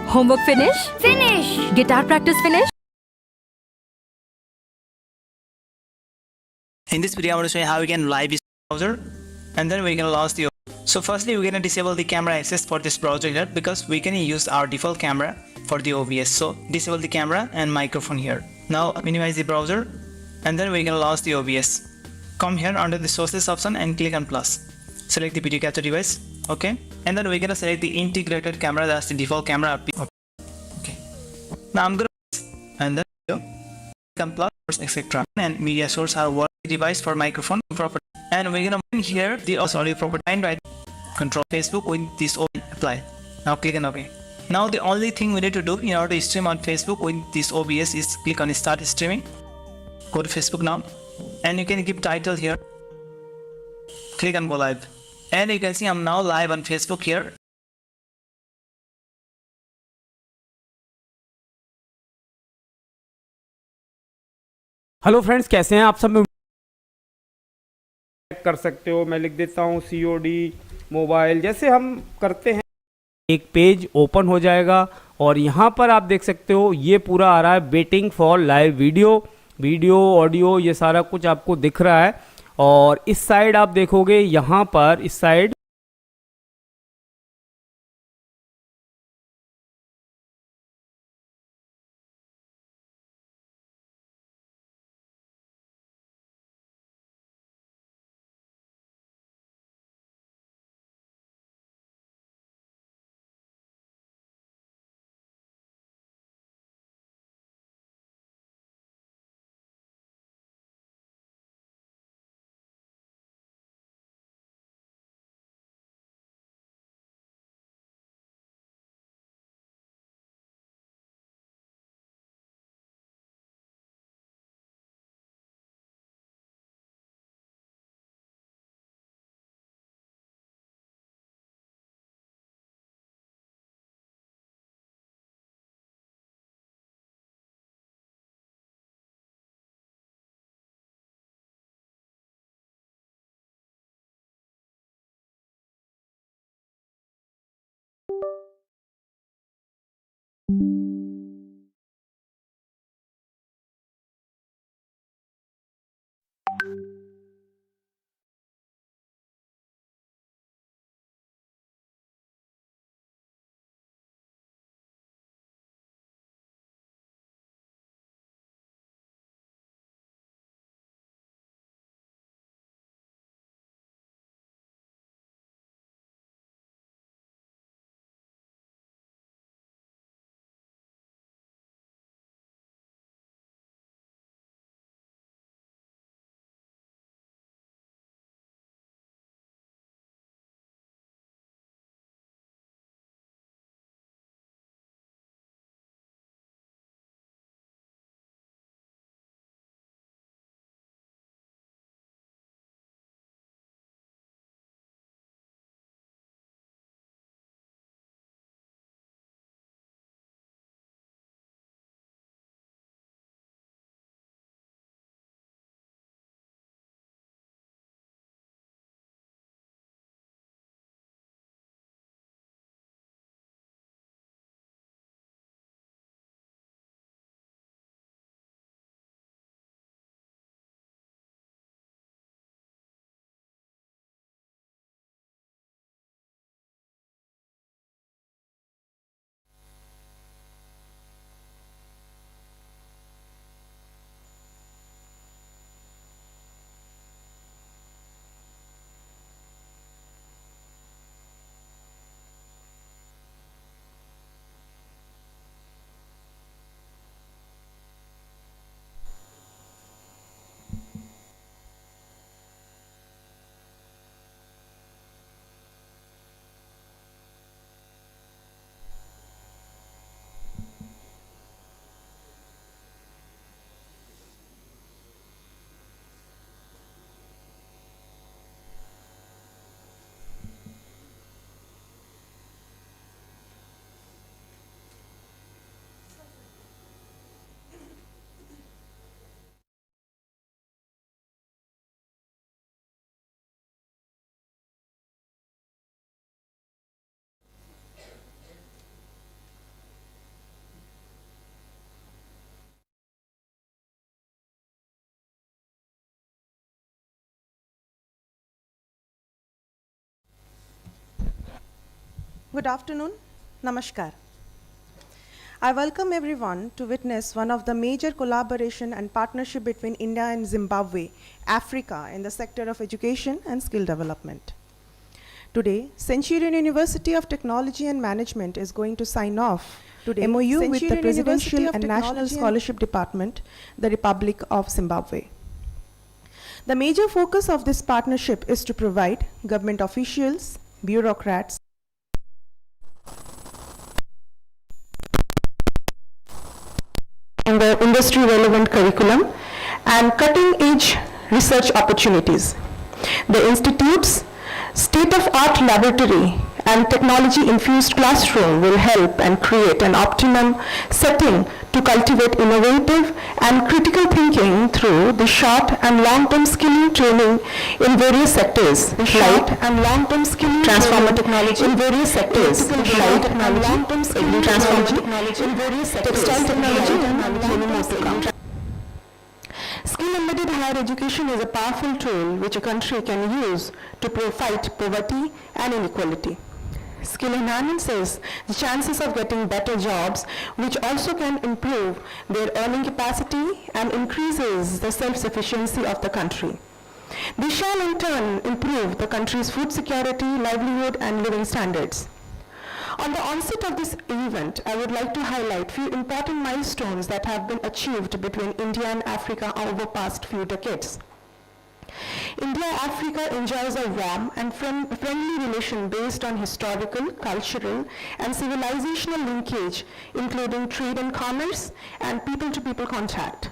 Homework finish? Finish! Guitar practice finish? In this video, I want to show you how we can live this browser and then we can launch the. So firstly, we're gonna disable the camera access for this browser here because we can use our default camera for the OBS. So disable the camera and microphone here. Now minimize the browser and then we're gonna launch the OBS. come here under the sources option and click on plus. Select the video capture device, okay, and then we're gonna select the integrated camera. That's the default camera. Okay, now I'm gonna and then click on plus, etc. And media source are what device for microphone property, and we're gonna here the audio property and right control Facebook with this apply. Now click on OK. Now the only thing we need to do in order to stream on Facebook with this OBS is click on start streaming. Go to Facebook now, and you can give title here. Click on go live, and you can see I'm now live on Facebook here. Hello friends, कैसे हैं आप सब? कर सकते हो, मैं लिख देता हूँ COD मोबाइल, जैसे हम करते हैं एक पेज ओपन हो जाएगा और यहाँ पर आप देख सकते हो ये पूरा आ रहा है waiting for live video audio, ये सारा कुछ आपको दिख रहा है। और इस साइड आप देखोगे यहाँ पर इस side Good afternoon. Namaskar. I welcome everyone to witness one of the major collaboration and partnership between India and Zimbabwe, Africa, in the sector of education and skill development. Today, Centurion University of Technology and Management is going to sign off MOU with the Presidential and National Scholarship Department, the Republic of Zimbabwe. The major focus of this partnership is to provide government officials, bureaucrats, and the industry relevant curriculum and cutting edge research opportunities. The institute's state-of-art laboratory and technology-infused classroom will help and create an optimum setting to cultivate innovative and critical thinking through the short and long-term skilling training in various sectors, like and long-term skilling transformer technology in various sectors, like and long-term skilling transformer technology in various sectors, textile technology and many more to come. Skill-embedded higher education is a powerful tool which a country can use to fight poverty and inequality. Skill enhances the chances of getting better jobs, which also can improve their earning capacity and increases the self-sufficiency of the country. This shall in turn improve the country's food security, livelihood, and living standards. On the onset of this event, I would like to highlight few important milestones that have been achieved between India and Africa over past few decades. India-Africa enjoys a warm and friendly relation based on historical, cultural, and civilizational linkage, including trade and commerce and people-to-people contact.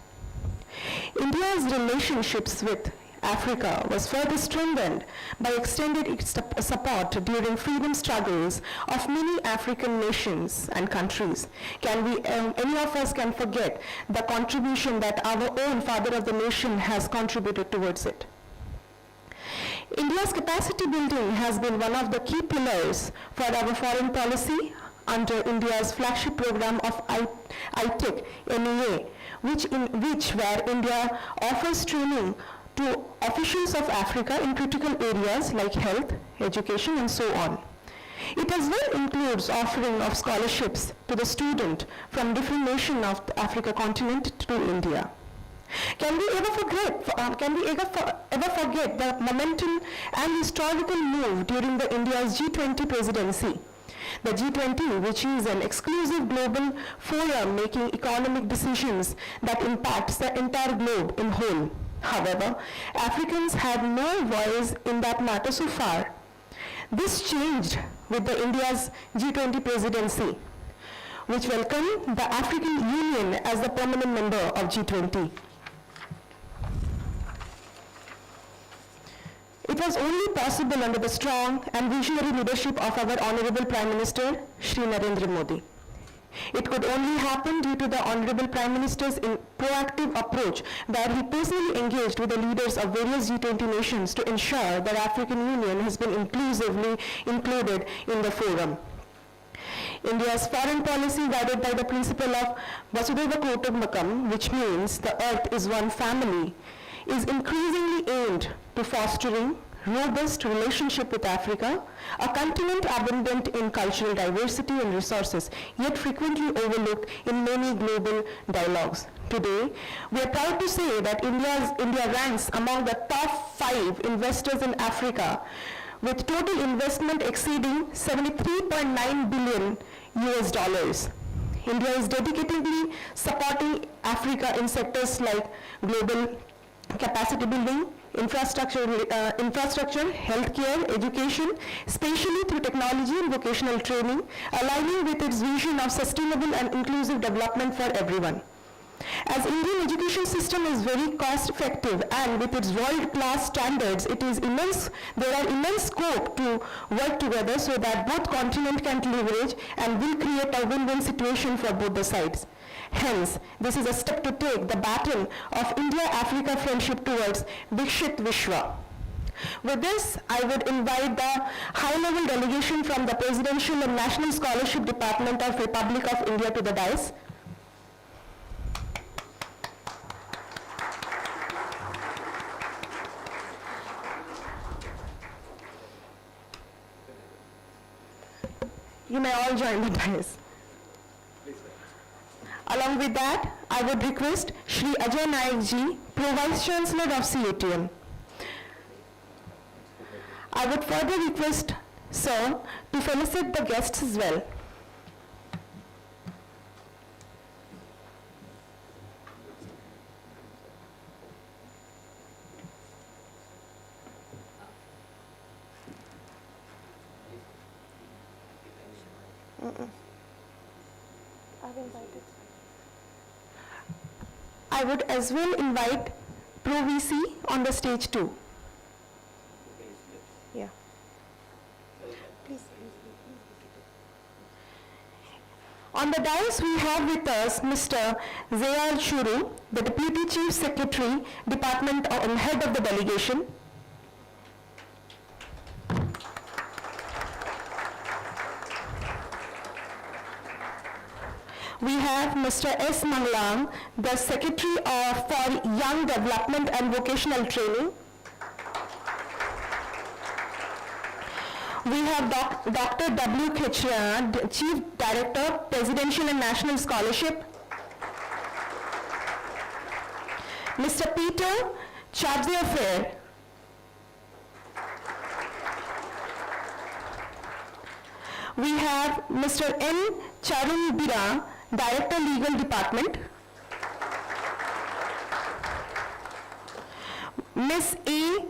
India's relationships with Africa was further strengthened by extending its support during freedom struggles of many African nations and countries. Any of us can forget the contribution that our own father of the nation has contributed towards it. India's capacity building has been one of the key pillars for our foreign policy under India's flagship program of ITEC MEA, where India offers training to officials of Africa in critical areas like health, education, and so on. It as well includes offering of scholarships to the student from different nations of the Africa continent to India. Can we ever forget the momentum and historical move during the India's G20 presidency? The G20, which is an exclusive global forum making economic decisions that impacts the entire globe in whole. However, Africans had no voice in that matter so far. This changed with the India's G20 presidency, which welcomed the African Union as the permanent member of G20. It was only possible under the strong and visionary leadership of our Honorable Prime Minister, Shri Narendra Modi. It could only happen due to the Honorable Prime Minister's proactive approach, where he personally engaged with the leaders of various G20 nations to ensure that African Union has been inclusively included in the forum. India's foreign policy, guided by the principle of Vasudhaiva Kutumbakam, which means the earth is one family, is increasingly aimed to fostering robust relationship with Africa, a continent abundant in cultural diversity and resources, yet frequently overlooked in many global dialogues. Today, we are proud to say that India ranks among the top 5 investors in Africa, with total investment exceeding $73.9 billion US. India is dedicatedly supporting Africa in sectors like global capacity building, infrastructure, healthcare, education, especially through technology and vocational training, aligning with its vision of sustainable and inclusive development for everyone. As Indian education system is very cost effective and with its world-class standards, there are immense scope to work together so that both continents can leverage and will create a win-win situation for both the sides. Hence, this is a step to take the baton of India-Africa friendship towards Vikshit Vishwa. With this, I would invite the high-level delegation from the Presidential and National Scholarship Department of Republic of India to the dais. You may all join the dais. Along with that, I would request Shri Ajay Naik ji, Pro Vice Chancellor of CUTM. I would further request Sir to felicit the guests as well. I would as well invite Pro VC on the stage too. Yeah. Please. On the dais we have with us Mr. Zayar Shuru, the Deputy Chief Secretary, Department Head of the Delegation. We have Mr. S. Manglang, the Secretary for Young Development and Vocational Training. We have Dr. W. Khechria, Chief Director, Presidential and National Scholarship. Mr. Peter, Charge d'Affaires. We have Mr. N. Charun Bira, Director, Legal Department. Ms. A.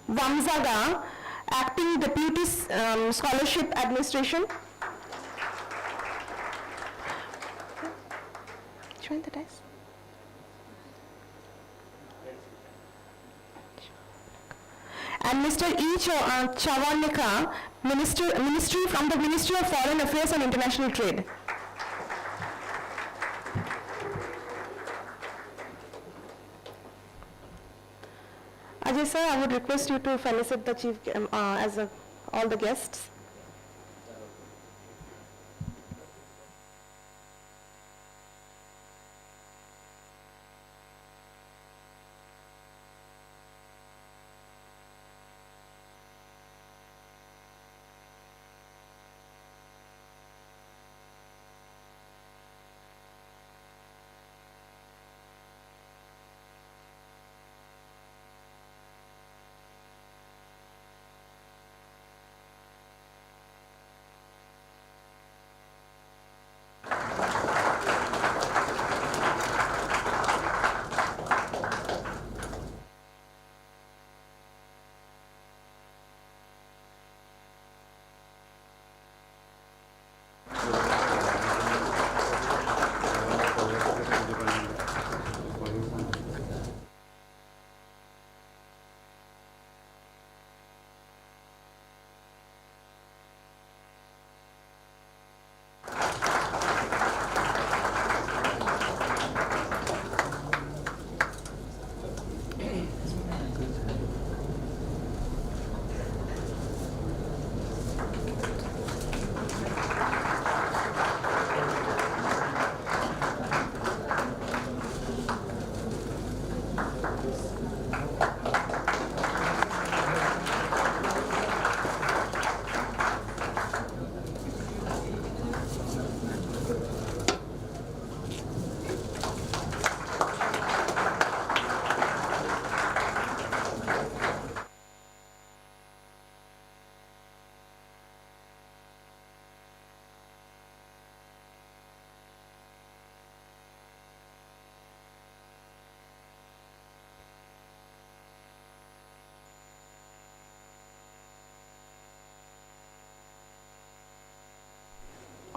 Wamzaga, Acting Deputy Scholarship Administration. Join the desk. And Mr. E. Chawanika, Ministry from the Ministry of Foreign Affairs and International Trade. Ajay sir, I would request you to felicit the chief all the guests.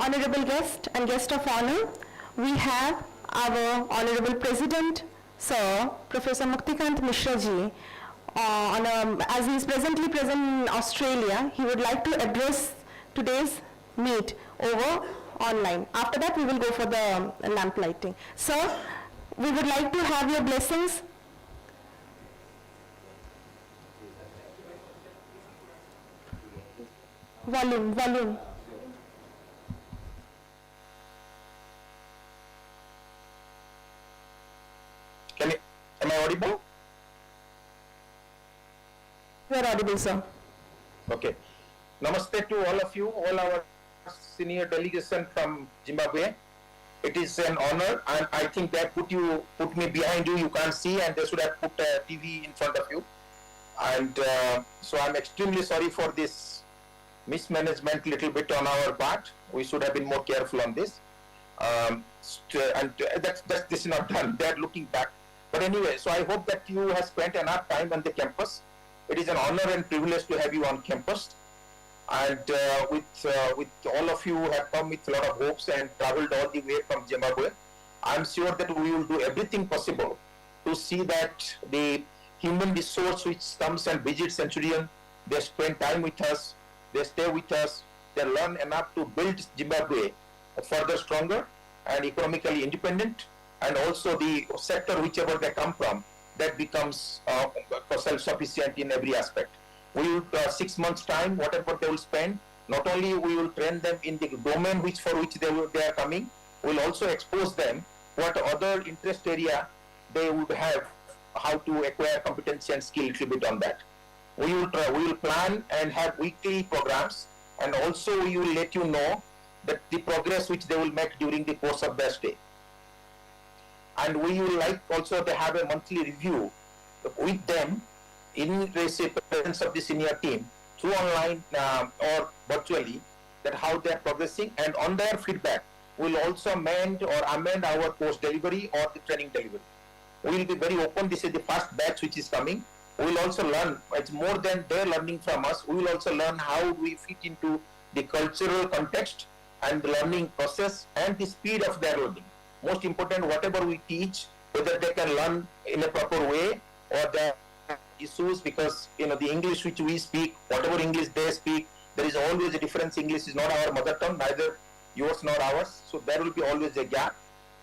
Honorable guest and guest of honor, we have our Honorable President, Sir Professor Muktikant Mishra ji. As he is presently present in Australia, he would like to address today's meet over online. After that, we will go for the lamp lighting. Sir, we would like to have your blessings. Volume. Am I audible? You are audible, sir. Okay. Namaste to all of you, all our senior delegation from Zimbabwe. It is an honor, and I think that put me behind you. You can't see, and they should have put a TV in front of you. And so I'm extremely sorry for this mismanagement, little bit on our part. We should have been more careful on this. This is not done. They're looking back. But anyway, so I hope that you have spent enough time on the campus. It is an honor and privilege to have you on campus. And with all of you who have come with a lot of hopes and traveled all the way from Zimbabwe, I'm sure that we will do everything possible to see that the human resource which comes and visits Centurion, they spend time with us, they stay with us, they learn enough to build Zimbabwe further stronger and economically independent, and also the sector whichever they come from, that becomes self-sufficient in every aspect. We will 6 months time, whatever they will spend, not only we will train them in the domain for which they are coming, we will also expose them what other interest area they would have, how to acquire competency and skill a little bit on that. We will plan and have weekly programs, and also we will let you know that the progress which they will make during the course of their stay. And we will like also to have a monthly review with them in the presence of the senior team through online or virtually, that how they are progressing, and on their feedback we will also amend our course delivery or the training delivery. We will be very open. This is the first batch which is coming. We will also learn. It's more than their learning from us. We will also learn how we fit into the cultural context and the learning process and the speed of their learning. Most important, whatever we teach, whether they can learn in a proper way or their issues, because the English which we speak, whatever English they speak, there is always a difference. English is not our mother tongue, neither yours nor ours, so there will be always a gap.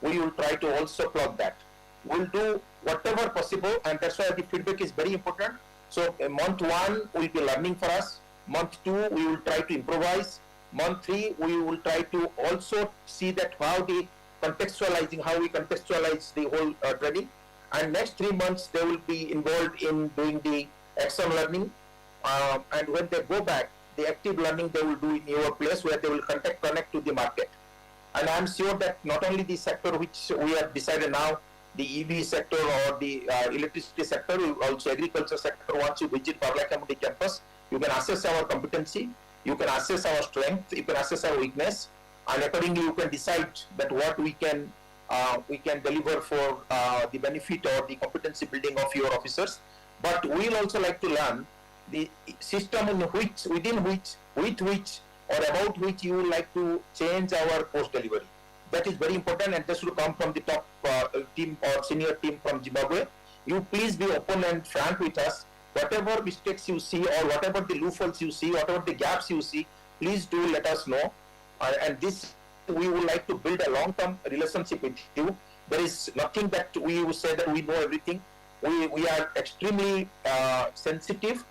We will try to also plug that. We'll do whatever possible, and that's why the feedback is very important. So month 1 will be learning for us. Month 2 we will try to improvise. Month 3 we will try to also see that how we contextualize the whole training. And next 3 months they will be involved in doing the action learning, and when they go back, the active learning they will do in your place, where they will connect to the market. And I'm sure that not only the sector which we have decided now, the EV sector or the electricity sector, also agriculture sector, once you visit Parla Community Campus, you can assess our competency, you can assess our strength, you can assess our weakness, and accordingly you can decide that what we can deliver for the benefit or the competency building of your officers. But we will also like to learn the system within which or about which you would like to change our course delivery. That is very important, and this will come from the top team or senior team from Zimbabwe. You please be open and frank with us. Whatever mistakes you see, or whatever the loopholes you see, whatever the gaps you see, please do let us know. And this, we would like to build a long-term relationship with you. There is nothing that we will say that we know everything. We are extremely sensitive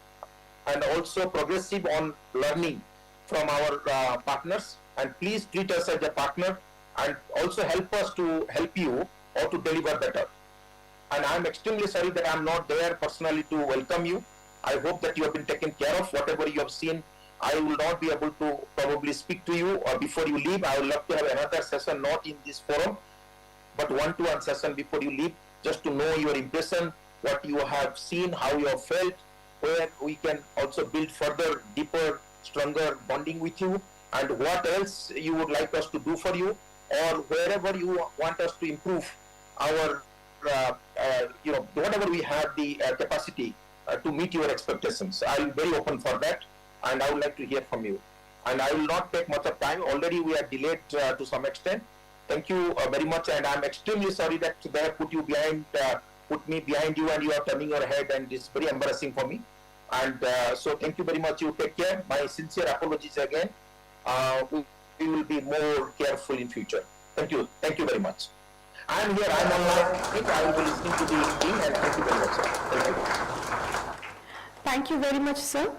and also progressive on learning from our partners, and please treat us as a partner and also help us to help you or to deliver better. And I'm extremely sorry that I'm not there personally to welcome you. I hope that you have been taken care of. Whatever you have seen, I will not be able to probably speak to you or before you leave. I would love to have another session, not in this forum, but one-to-one session before you leave, just to know your impression, what you have seen, how you have felt, where we can also build further, deeper, stronger bonding with you, and what else you would like us to do for you, or wherever you want us to improve our, whatever we have the capacity to meet your expectations. I am very open for that, and I would like to hear from you. And I will not take much of time. Already we are delayed to some extent. Thank you very much, and I am extremely sorry that they have put me behind you, and you are turning your head, and it's very embarrassing for me. And so thank you very much. You take care. My sincere apologies again. We will be more careful in future. Thank you. Thank you very much. I am here. I am online. I will be listening to the team, and thank you very much, sir. Thank you. Thank you very much, sir.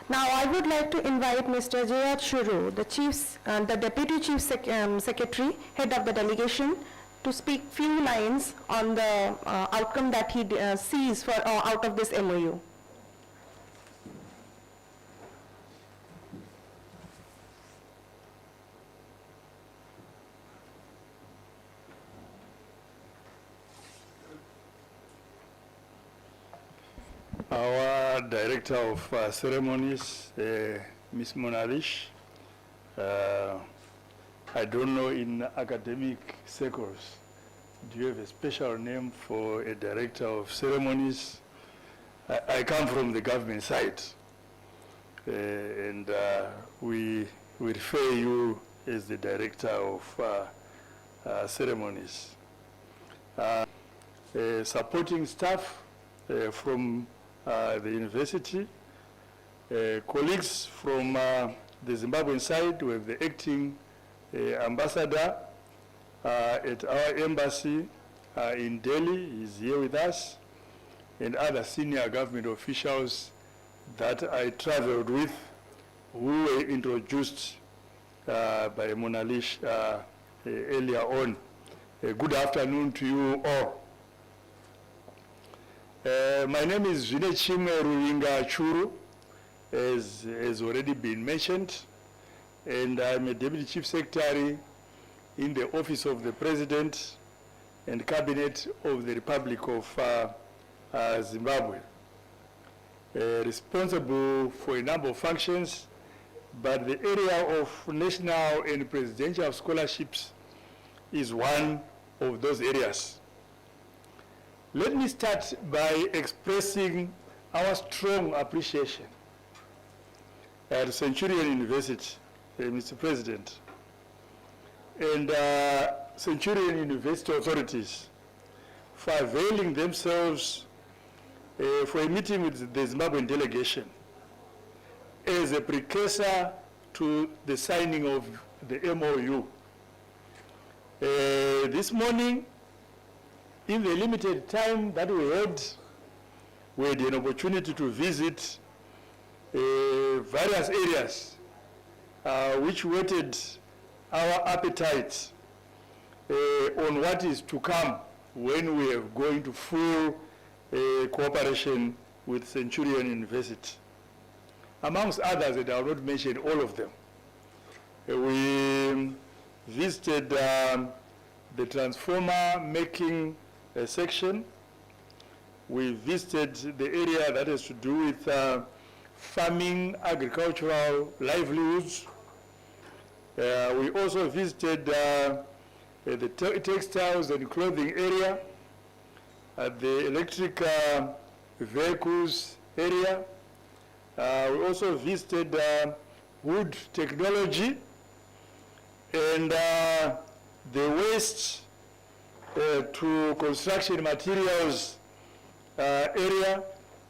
Now I would like to invite Mr. J.R. Shuru, the Deputy Chief Secretary, Head of the Delegation, to speak few lines on the outcome that he sees out of this MOU. our Director of Ceremonies, Ms. Monalish. I don't know in academic circles, do you have a special name for a Director of Ceremonies? I come from the government side, and we refer you as the Director of Ceremonies. Supporting staff from the university, colleagues from the Zimbabwean side, we have the acting ambassador at our embassy in Delhi, he's here with us, and other senior government officials that I traveled with, who were introduced by Monalish earlier on. Good afternoon to you all. My name is Vinechime Ruinga Churu, as has already been mentioned, and I'm a Deputy Chief Secretary in the Office of the President and Cabinet of the Republic of Zimbabwe. Responsible for a number of functions, but the area of national and presidential scholarships is one of those areas. Let me start by expressing our strong appreciation at Centurion University, Mr. President, and Centurion University authorities for availing themselves for a meeting with the Zimbabwean delegation as a precursor to the signing of the MOU. This morning, in the limited time that we had an opportunity to visit various areas which whetted our appetite on what is to come when we are going to full cooperation with Centurion University. Amongst others, and I will not mention all of them, we visited the transformer making section. We visited the area that has to do with farming, agricultural livelihoods. We also visited the textiles and clothing area, the electric vehicles area. We also visited wood technology and the waste to construction materials area,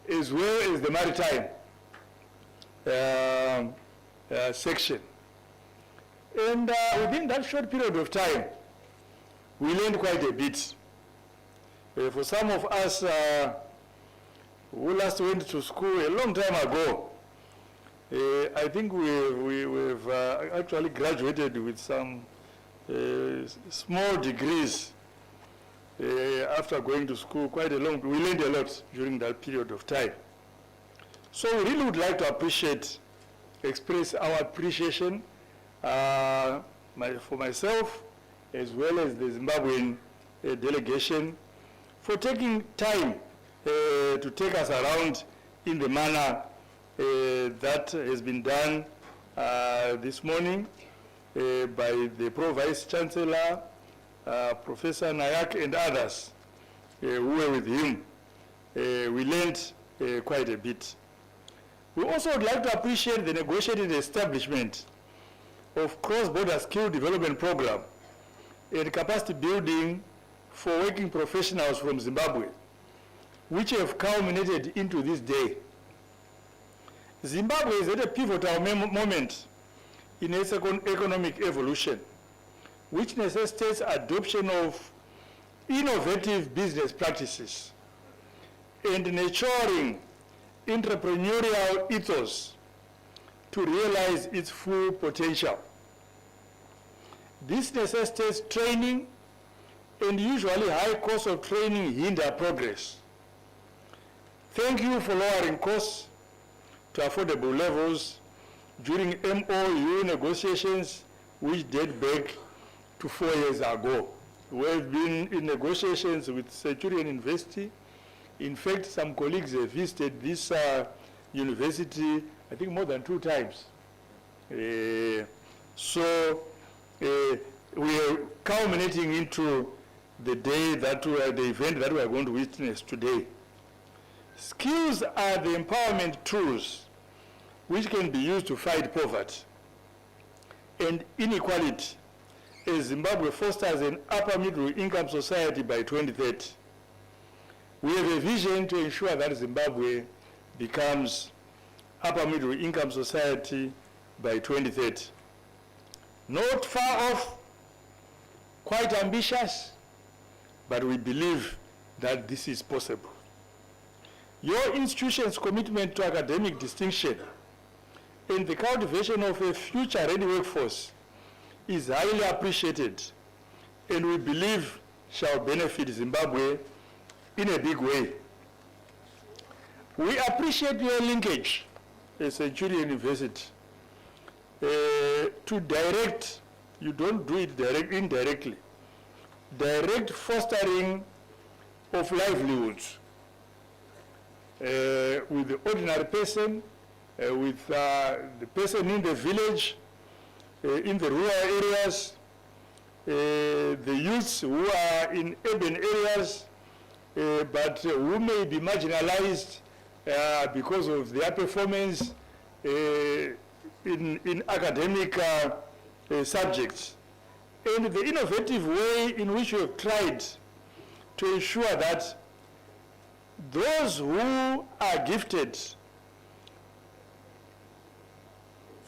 as well as the maritime section. And within that short period of time, we learned quite a bit. For some of us who last went to school a long time ago, I think we've actually graduated with some small degrees after going to school quite a long. We learned a lot during that period of time. So we really would like to express our appreciation for myself as well as the Zimbabwean delegation for taking time to take us around in the manner that has been done this morning by the Pro-Vice Chancellor, Professor Nayak, and others who were with him. We learned quite a bit. We also would like to appreciate the negotiated establishment of cross-border skill development program and capacity building for working professionals from Zimbabwe, which have culminated into this day. Zimbabwe is at a pivotal moment in its economic evolution, which necessitates adoption of innovative business practices and nurturing entrepreneurial ethos to realize its full potential. This necessitates training, and usually high costs of training hinder progress. Thank you for lowering costs to affordable levels during MOU negotiations, which date back to 4 years ago. We've been in negotiations with Centurion University In fact, some colleagues have visited this university, I think more than 2 times. So we are culminating into the day that the event that we are going to witness today. Skills are the empowerment tools which can be used to fight poverty and inequality as Zimbabwe fosters an upper middle income society by 2030. We have a vision to ensure that Zimbabwe becomes upper middle income society by 2030. Not far off, quite ambitious, but we believe that this is possible. Your institution's commitment to academic distinction and the cultivation of a future-ready workforce is highly appreciated and we believe shall benefit Zimbabwe in a big way. We appreciate your linkage at Centurion University to direct, you don't do it indirectly, direct fostering of livelihoods with the ordinary person, with the person in the village, in the rural areas, the youths who are in urban areas, but who may be marginalized because of their performance in academic subjects. And the innovative way in which we have tried to ensure that those who are gifted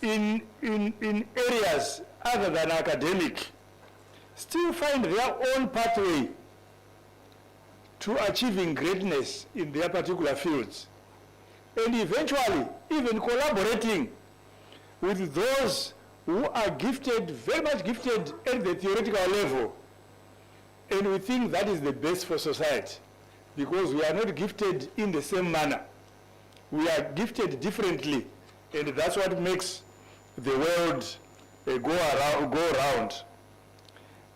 in areas other than academic still find their own pathway to achieving greatness in their particular fields, and eventually even collaborating with those who are gifted, very much gifted at the theoretical level. And we think that is the best for society, because we are not gifted in the same manner. We are gifted differently, and that's what makes the world go around.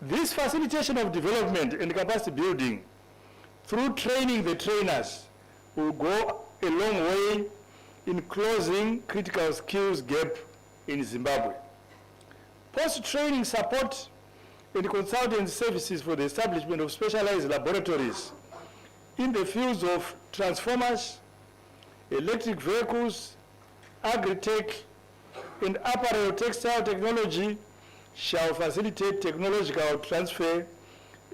This facilitation of development and capacity building through training the trainers will go a long way in closing critical skills gap in Zimbabwe. Post-training support and consultant services for the establishment of specialized laboratories in the fields of transformers, electric vehicles, agri-tech, and apparel textile technology shall facilitate technological transfer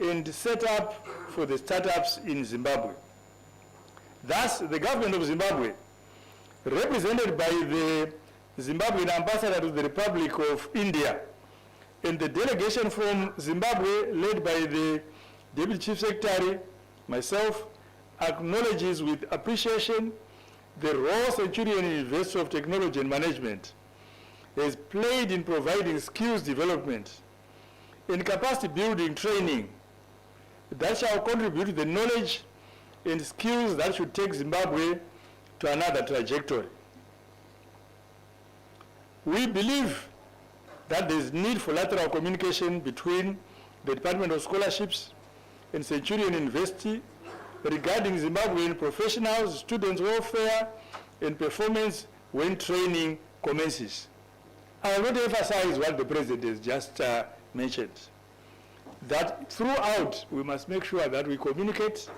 and set up for the startups in Zimbabwe. Thus, the government of Zimbabwe, represented by the Zimbabwean ambassador to the Republic of India, and the delegation from Zimbabwe, led by the Deputy Chief Secretary, myself, acknowledges with appreciation the role Centurion University of Technology and Management has played in providing skills development and capacity building training that shall contribute to the knowledge and skills that should take Zimbabwe to another trajectory. We believe that there is need for lateral communication between the Department of Scholarships and Centurion University regarding Zimbabwean professionals, students' welfare, and performance when training commences. I will not emphasize what the President has just mentioned, that throughout we must make sure that we communicate,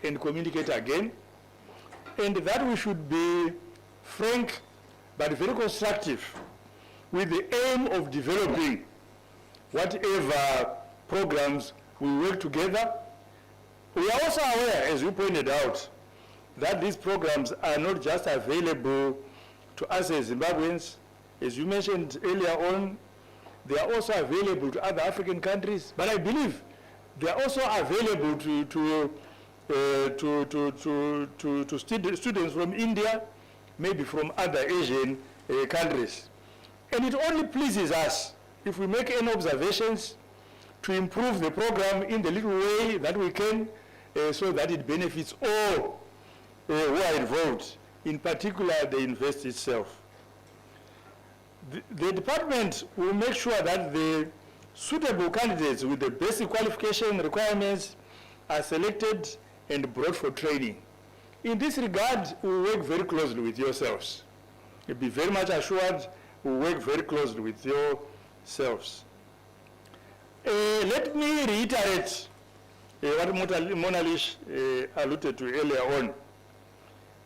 and communicate again, and that we should be frank but very constructive with the aim of developing whatever programs we work together. We are also aware, as you pointed out, that these programs are not just available to us as Zimbabweans. As you mentioned earlier on, they are also available to other African countries, but I believe they are also available to students from India, maybe from other Asian countries. And it only pleases us if we make any observations to improve the program in the little way that we can, so that it benefits all who are involved, in particular the university itself. The department will make sure that the suitable candidates with the basic qualification requirements are selected and brought for training. In this regard, we work very closely with yourselves. You'll be very much assured we work very closely with yourselves. Let me reiterate what Monalish alluded to earlier on.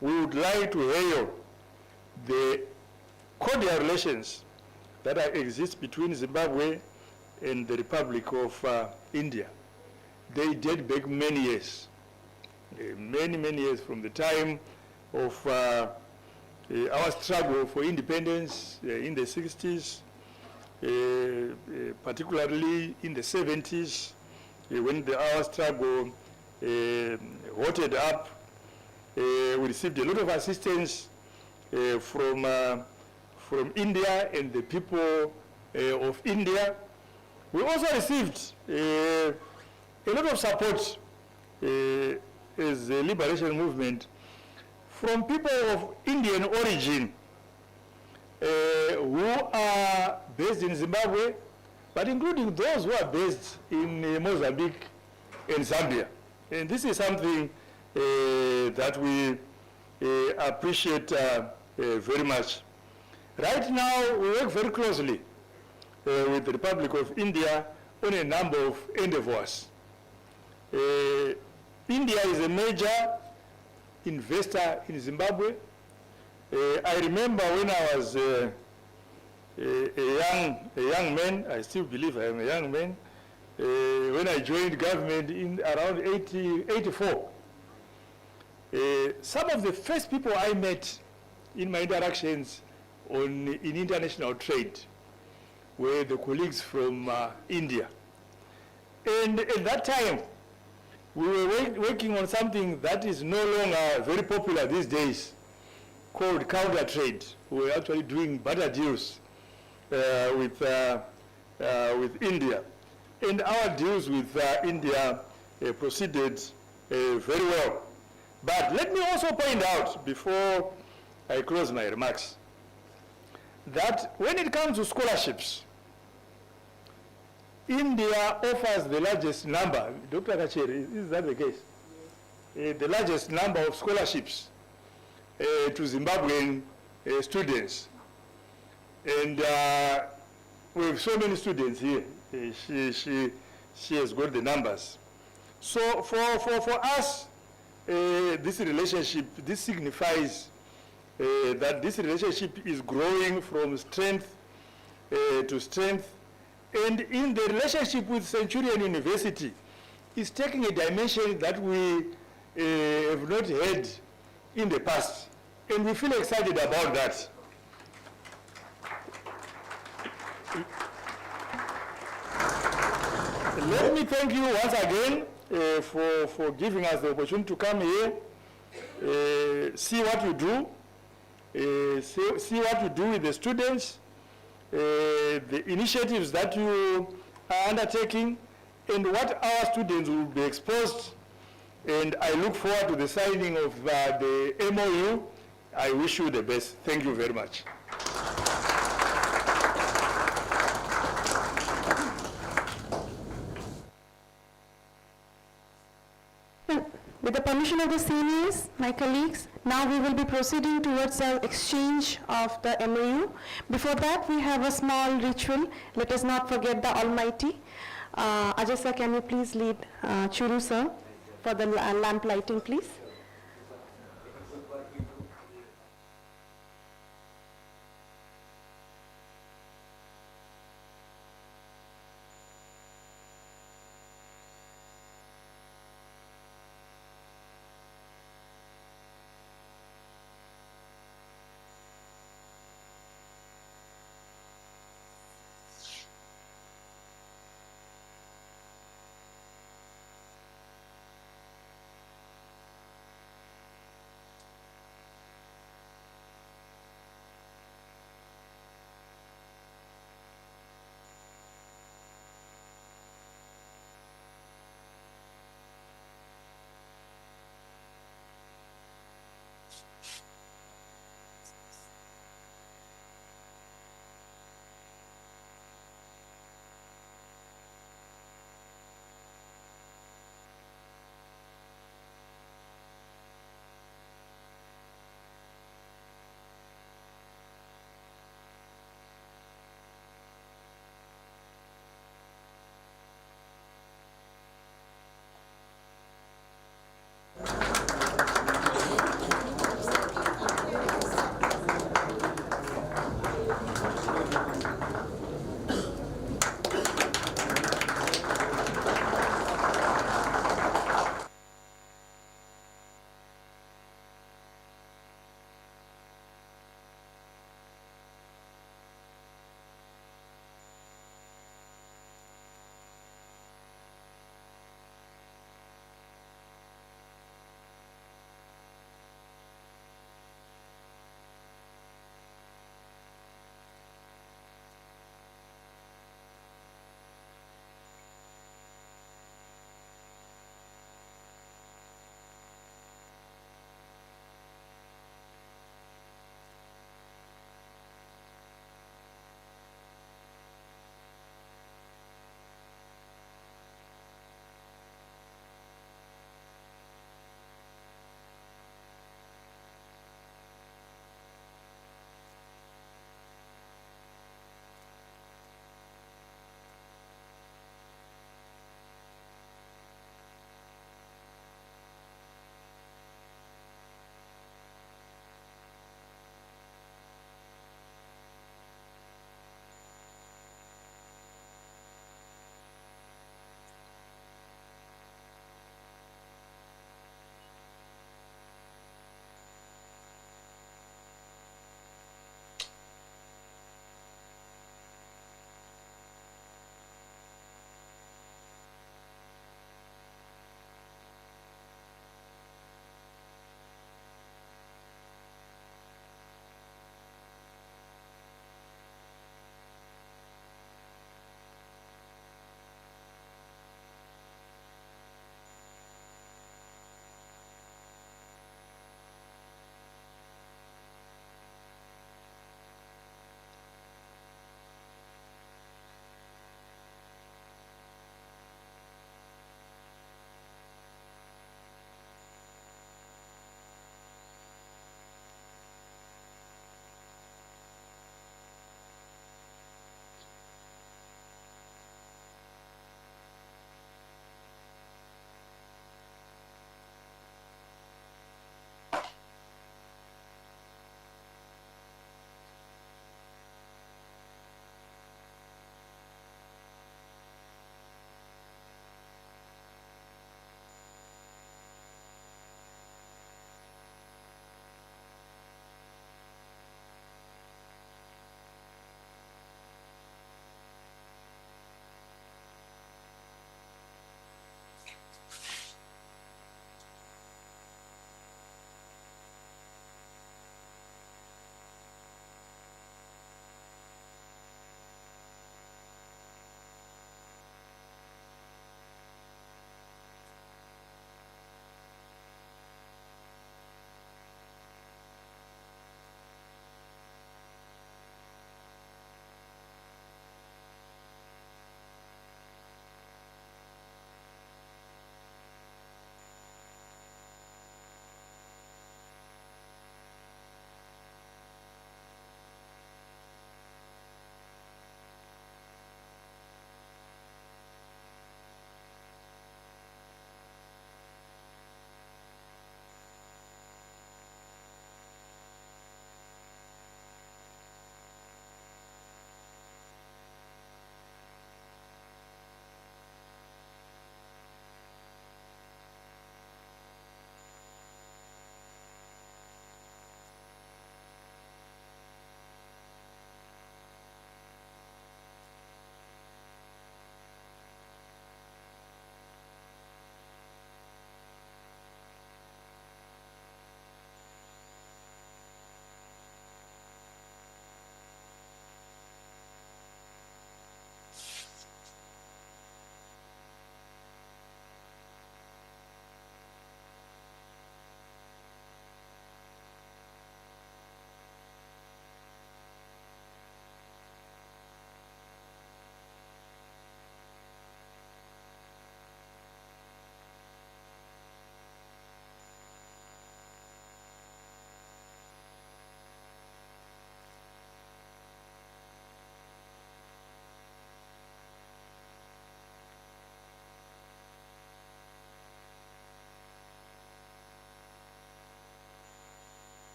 We would like to hail the cordial relations that exist between Zimbabwe and the Republic of India. They date back many years, many years from the time of our struggle for independence in the 60s, particularly in the 70s, when our struggle hotted up. We received a lot of assistance from India and the people of India. We also received a lot of support as a liberation movement from people of Indian origin who are based in Zimbabwe, but including those who are based in Mozambique and Zambia. And this is something that we appreciate very much. Right now, we work very closely with the Republic of India on a number of endeavors. India is a major investor in Zimbabwe. I remember when I was a young man, I still believe I am a young man, when I joined government in around 84. Some of the first people I met in my interactions in international trade were the colleagues from India. And at that time, we were working on something that is no longer very popular these days, called counter trade. We were actually doing barter deals with India. And our deals with India proceeded very well. But let me also point out, before I close my remarks, that when it comes to scholarships, India offers the largest number. Dr. Kacheri, is that the case? The largest number of scholarships to Zimbabwean students. And we have so many students here. She has got the numbers. So for us, this relationship, this signifies that this relationship is growing from strength to strength. And in the relationship with Centurion University, it's taking a dimension that we have not had in the past. And we feel excited about that. Let me thank you once again for giving us the opportunity to come here, see what you do, see what you do with the students, the initiatives that you are undertaking, and what our students will be exposed. And I look forward to the signing of the MOU. I wish you the best. Thank you very much. With the permission of the seniors, my colleagues, now we will be proceeding towards our exchange of the MOU. Before that, we have a small ritual. Let us not forget the Almighty. Ajay sir, can you please lead Churu sir for the lamp lighting, please?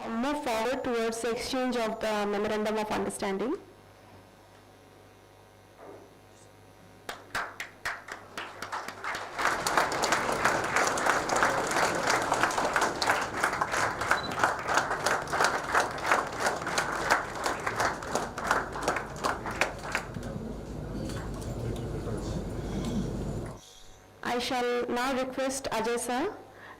Move forward towards the exchange of the memorandum of understanding. I shall now request Ajay sir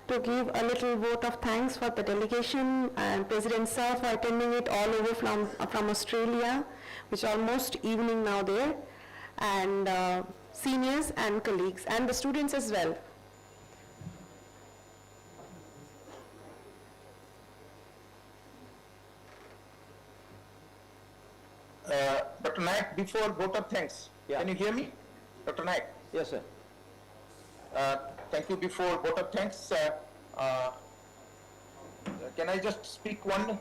to give a little vote of thanks for the delegation and President sir for attending it all over from Australia, which is almost evening now there, and seniors and colleagues and the students as well. Dr. Naik, before vote of thanks, can you hear me? Dr. Naik? Yes, sir. Thank you. Before vote of thanks, can I just speak one?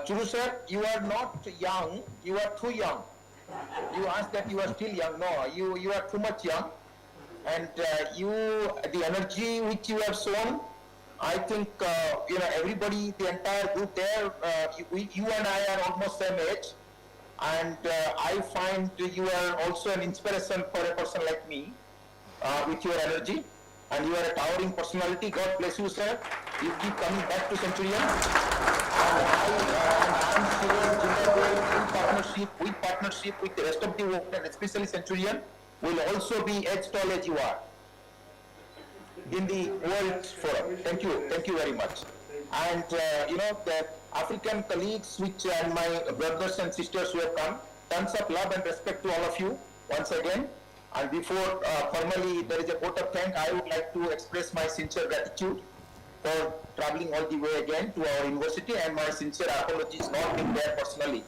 Churu sir, you are not young, you are too young. You asked that you are still young. No, you are too much young. And the energy which you have shown, I think, everybody, the entire group there, you and I are almost same age. And I find you are also an inspiration for a person like me. With your energy, and you are a towering personality. God bless you, sir. You keep coming back to Centurion. And I'm sure Zimbabwe, in partnership with the rest of the world, and especially Centurion, will also be as tall as you are in the world forum. Thank you very much. And the African colleagues, which and my brothers and sisters who have come, tons of love and respect to all of you once again. And before formally there is a vote of thanks, I would like to express my sincere gratitude for traveling all the way again to our university, and my sincere apologies not being there personally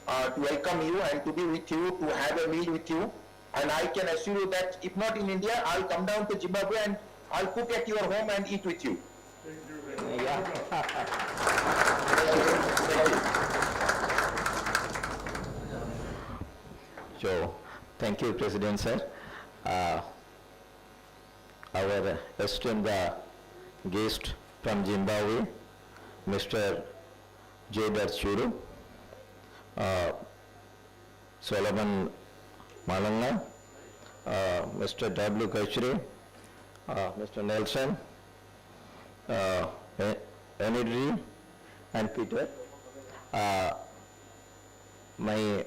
to welcome you and to be with you, to have a meal with you. And I can assure you that if not in India, I'll come down to Zimbabwe and I'll cook at your home and eat with you. Thank you. So, thank you, President sir. Our esteemed guest from Zimbabwe, Mr. J. Churu, Solomon Malanga, Mr. W. Kachri, Mr. Nelson, Enidri, and Peter. My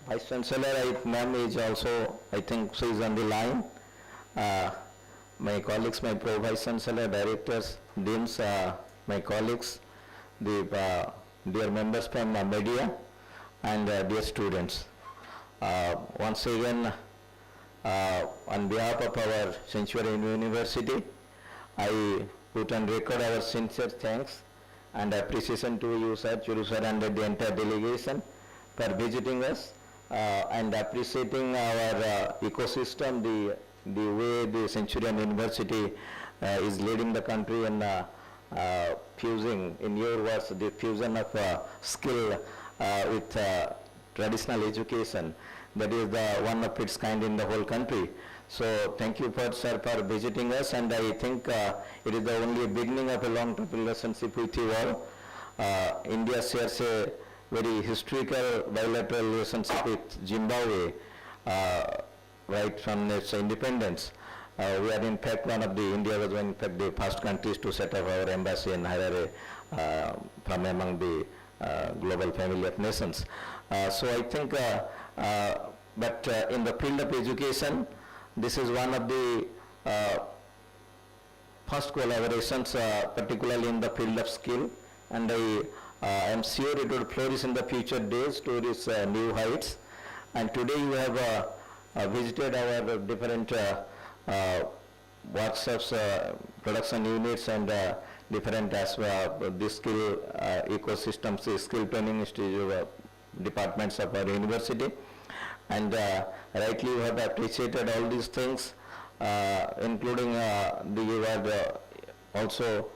Vice Chancellor, ma'am, is also, I think she is on the line. My colleagues, my Pro-Vice Chancellor, directors, deans, my colleagues, the dear members from media, and dear students. Once again, on behalf of our Centurion University, I put on record our sincere thanks and appreciation to you, sir, Churu sir, and the entire delegation for visiting us and appreciating our ecosystem, the way the Centurion University is leading the country in fusing, in your words, the fusion of skill with traditional education. That is the one of its kind in the whole country. So thank you, sir, for visiting us, and I think it is the only beginning of a long-term relationship with you all. India shares a very historical bilateral relationship with Zimbabwe right from its independence. We are in fact India was in fact the first countries to set up our embassy in Harare from among the global family of nations. So I think, but in the field of education, this is one of the first collaborations, particularly in the field of skill, and I am sure it will flourish in the future days to its new heights. And today you have visited our different workshops, production units, and different as the skill ecosystems, skill training institute departments of our university. And rightly you have appreciated all these things, including you have also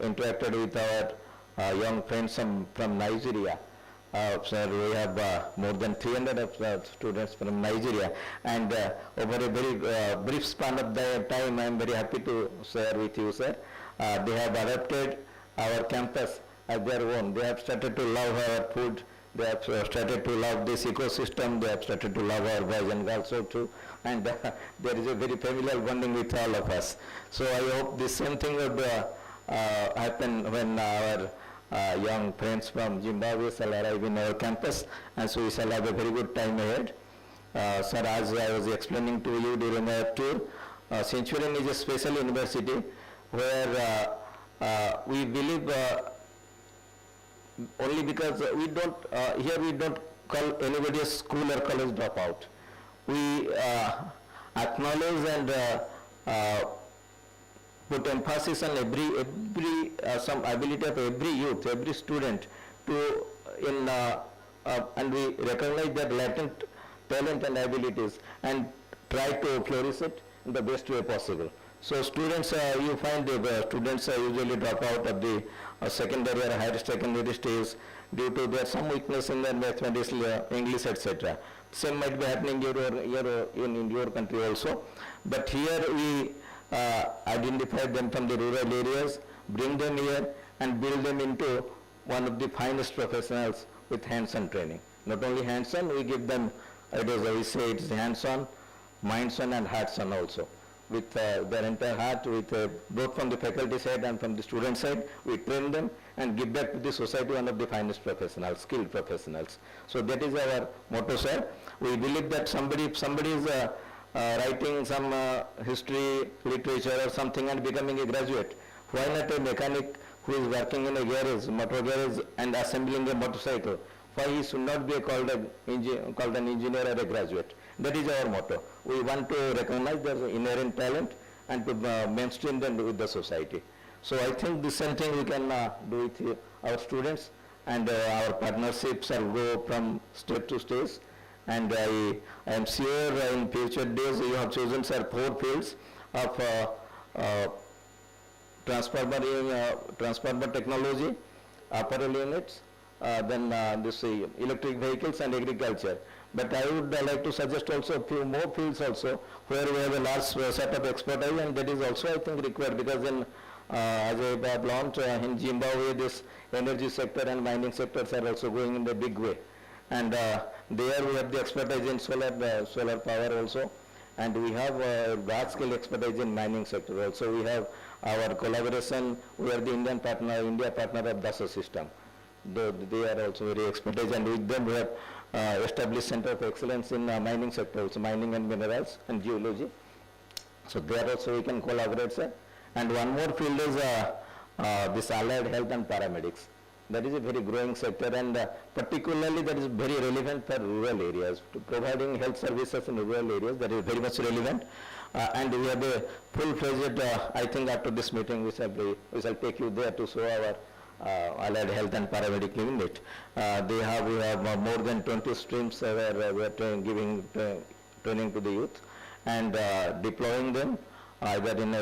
interacted with our young friends from Nigeria. Sir, we have more than 300 of students from Nigeria, and over a very brief span of time, I am very happy to share with you, sir. They have adopted our campus as their own. They have started to love our food. They have started to love this ecosystem. They have started to love our boys and girls also, and there is a very familiar bonding with all of us. So I hope the same thing would happen when our young friends from Zimbabwe shall arrive in our campus, and so we shall have a very good time ahead. Sir, as I was explaining to you during our tour, Centurion is a special university where we believe only because we don't, here we don't call anybody a school or college dropout. We acknowledge and put emphasis on some ability of every youth, every student to and we recognize their latent talent and abilities and try to flourish it in the best way possible. So students, you find the students usually drop out of the secondary or higher secondary stage due to their some weakness in their mathematics, English, etc. Same might be happening in your country also. But here we identify them from the rural areas, bring them here and build them into one of the finest professionals with hands-on training. Not only hands-on, we give them, we say it's hands-on, minds-on and hearts-on also. With their entire heart, with both from the faculty side and from the student side, we train them and give back to the society one of the finest professionals, skilled professionals. So that is our motto, sir. We believe that if somebody is writing some history, literature or something and becoming a graduate, why not a mechanic who is working in a garage, motor garage and assembling a motorcycle? Why he should not be called an engineer or a graduate? That is our motto. We want to recognize their inherent talent and to mainstream them with the society. So I think the same thing we can do with our students, and our partnerships shall go from state to state. And I am sure in future days you have chosen, sir, 4 fields of transformer technology, apparel units, then this electric vehicles and agriculture. But I would like to suggest also a few more fields also where we have a large set of expertise, and that is also I think required, because in as I have learned in Zimbabwe, this energy sector and mining sectors are also going in a big way. And there we have the expertise in solar power also, and we have large scale expertise in mining sector also. We have our collaboration, we are the India partner of DASA system. They are also very expertise, and with them we have established Center of Excellence in mining sector, also mining and minerals and geology. So there also we can collaborate, sir. And one more field is this allied health and paramedics. That is a very growing sector, and particularly that is very relevant for rural areas. To providing health services in rural areas, that is very much relevant. And we have a full-fledged, I think after this meeting we shall take you there to show our allied health and paramedic unit. We have more than 20 streams where we are giving training to the youth and deploying them either in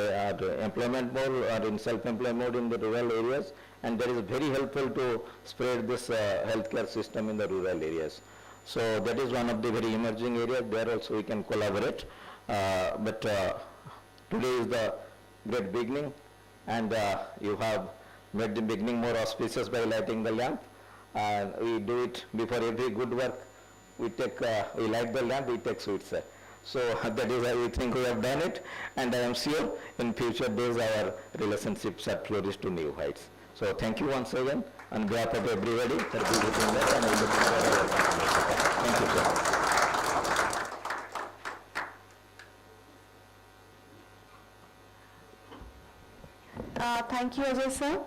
employment mode or in self-employment mode in the rural areas, and that is very helpful to spread this healthcare system in the rural areas. So that is one of the very emerging areas. There also we can collaborate. But today is the great beginning, and you have made the beginning more auspicious by lighting the lamp. And we do it before every good work. We light the lamp, we take sweets, sir. So that is how we think we have done it, and I am sure in future days our relationships are flourished to new heights. So thank you once again on behalf of everybody for visiting us, and I look forward to your participation. Thank you, sir. Thank you, Ajay sir.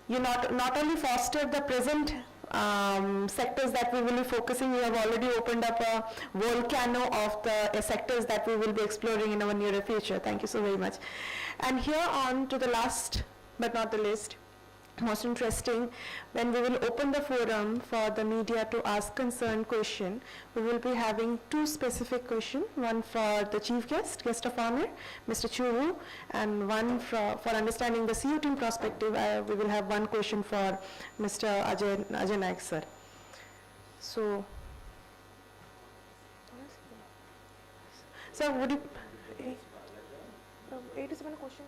You not only fostered the present sectors that we will be focusing, you have already opened up a volcano of the sectors that we will be exploring in our near future. Thank you so very much. And here on to the last but not the least, most interesting, when we will open the forum for the media to ask concerned question, we will be having 2 specific questions, one for the chief guest of honor, Mr. Churu, and one for understanding the CUTM perspective, we will have one question for Mr. Ajay Naik, sir. So, sir, would you... 87 question